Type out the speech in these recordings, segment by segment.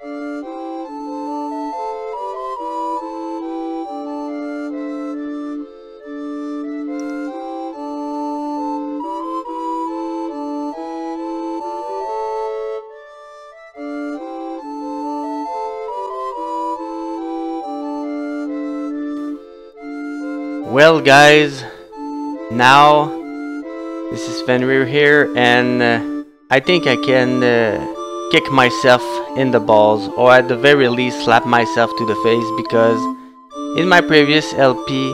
Well guys, now this is Fenrir here, and I think I can kick myself in the balls, or at the very least slap myself to the face, because in my previous LP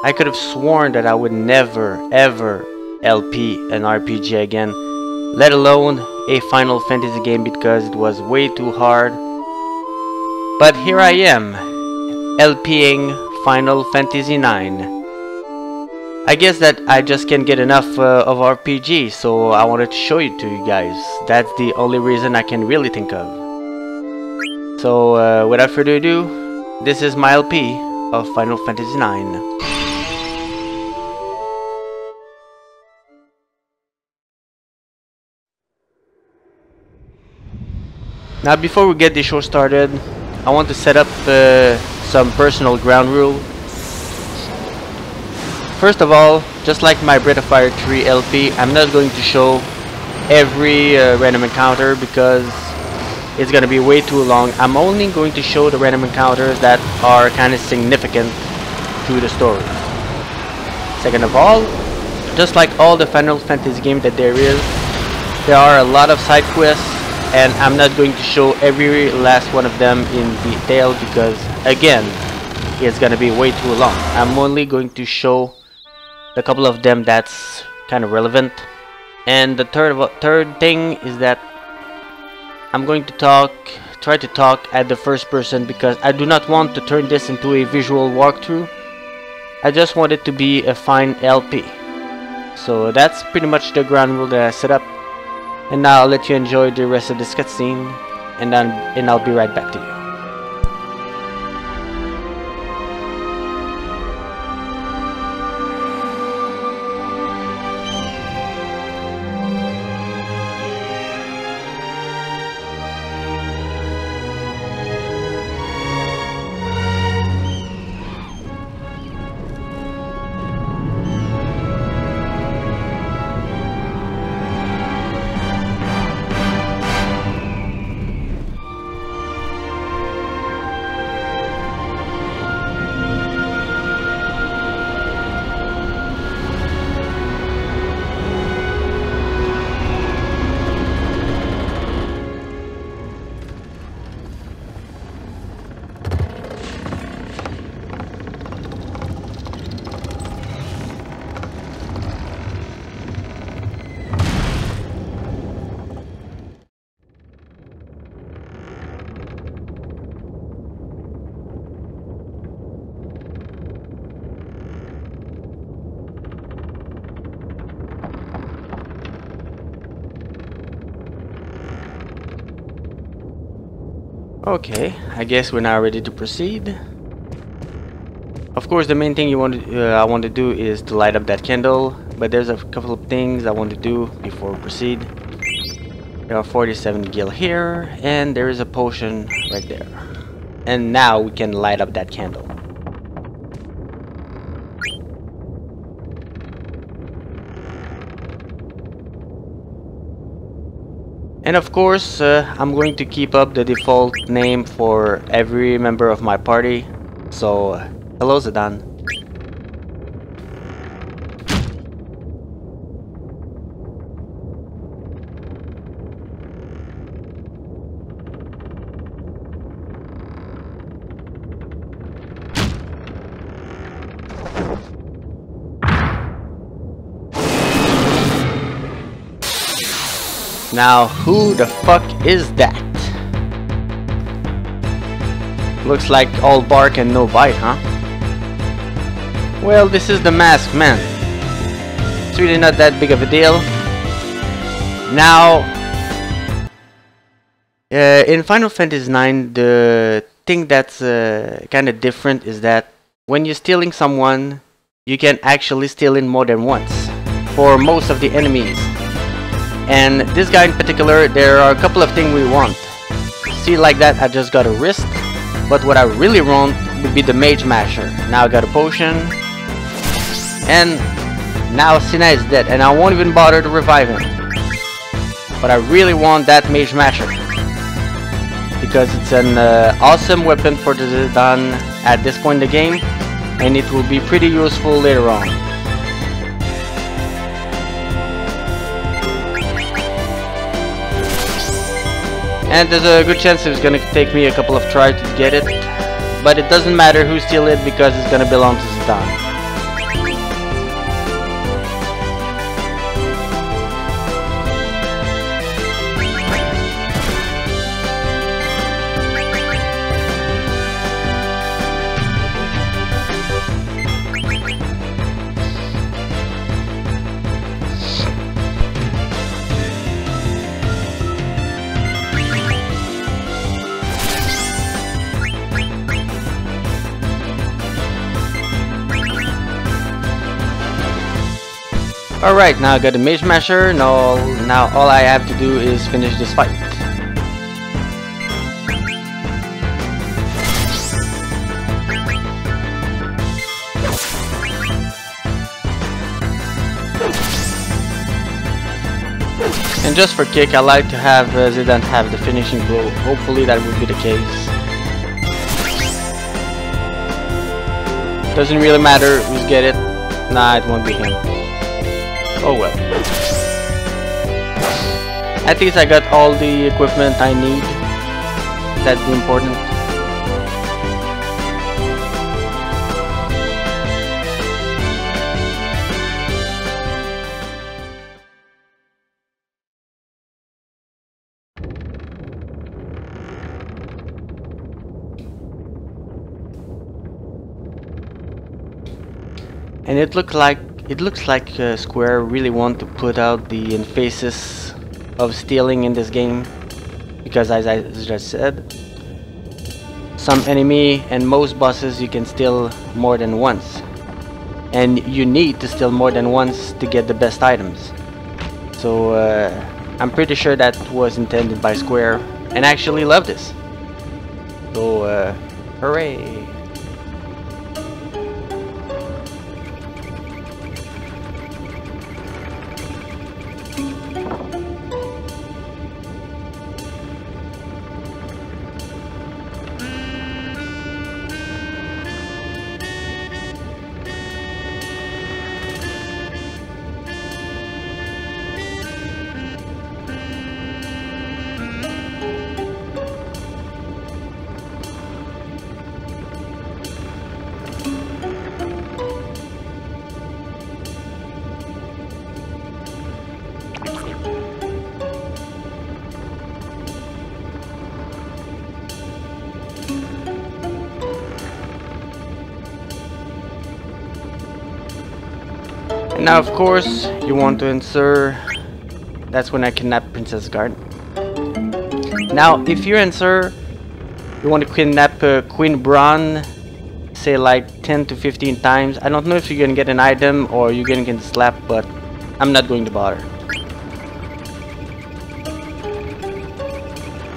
I could have sworn that I would never ever LP an RPG again, let alone a Final Fantasy game, because it was way too hard. But here I am, LPing Final Fantasy IX. I guess that I just can't get enough of RPG, so I wanted to show it to you guys. That's the only reason I can really think of. So without further ado, this is my LP of Final Fantasy IX. Now before we get the show started, I want to set up some personal ground rule. First of all, just like my Breath of Fire 3 LP, I'm not going to show every random encounter because it's gonna be way too long. I'm only going to show the random encounters that are kind of significant to the story. Second of all, just like all the Final Fantasy games that there is, there are a lot of side quests, and I'm not going to show every last one of them in detail because, again, it's gonna be way too long. I'm only going to show a couple of them that's kind of relevant. And the third thing is that I'm going to try to talk at the first person, because I do not want to turn this into a visual walkthrough. I just want it to be a fine LP. So that's pretty much the ground rule that I set up. And now I'll let you enjoy the rest of this cutscene, and I'll be right back to you. Okay, I guess we're now ready to proceed. Of course, the main thing I want to do is to light up that candle, but there's a couple of things I want to do before we proceed. There are 47 gil here, and there is a potion right there. And now we can light up that candle. And of course, I'm going to keep up the default name for every member of my party. So, hello Zidane. Now, who the fuck is that? Looks like all bark and no bite, huh? Well, this is the Masked Man. It's really not that big of a deal. Now, in Final Fantasy IX, the thing that's kind of different is that when you're stealing someone, you can actually steal in more than once for most of the enemies. And this guy in particular, there are a couple of things we want. See, like that, I just got a wrist. But what I really want would be the Mage Masher. Now I got a potion. And now Sina is dead, and I won't even bother to revive him. But I really want that Mage Masher, because it's an awesome weapon for the Zidane at this point in the game, and it will be pretty useful later on. And there's a good chance it's gonna take me a couple of tries to get it, but it doesn't matter who steals it because it's gonna belong to Zidane. Alright, now I got the Mage Masher. Now all I have to do is finish this fight. And just for kick, I like to have Zidane have the finishing blow. Hopefully that will be the case. Doesn't really matter who's get it. Nah, it won't be him. Oh well. At least I got all the equipment I need. That's the important. And it looks like Square really want to put out the emphasis of stealing in this game, because as I just said, some enemy and most bosses you can steal more than once, and you need to steal more than once to get the best items. So I'm pretty sure that was intended by Square, and I actually love this. So hooray! And now, of course, you want to answer. That's when I kidnap Princess Guard. Now, if you answer, you want to kidnap Queen Braun, say like 10 to 15 times. I don't know if you're gonna get an item or you're gonna get slapped, but I'm not going to bother.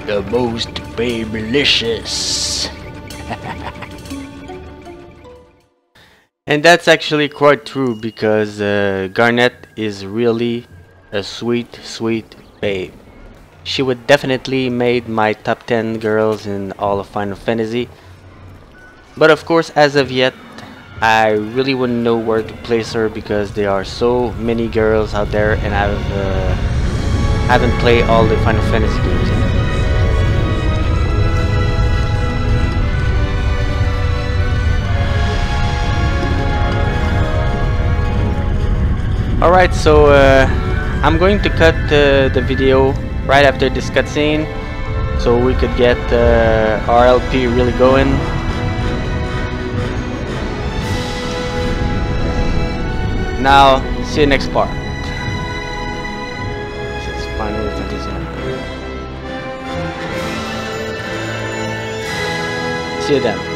The most babylicious. And that's actually quite true, because Garnet is really a sweet, sweet babe. She would definitely made my top 10 girls in all of Final Fantasy. But of course, as of yet, I really wouldn't know where to place her, because there are so many girls out there, and I haven't played all the Final Fantasy games yet. Alright, so I'm going to cut the video right after this cutscene, so we could get our LP really going. Now, see you next part. This is Final Fantasy. See you then.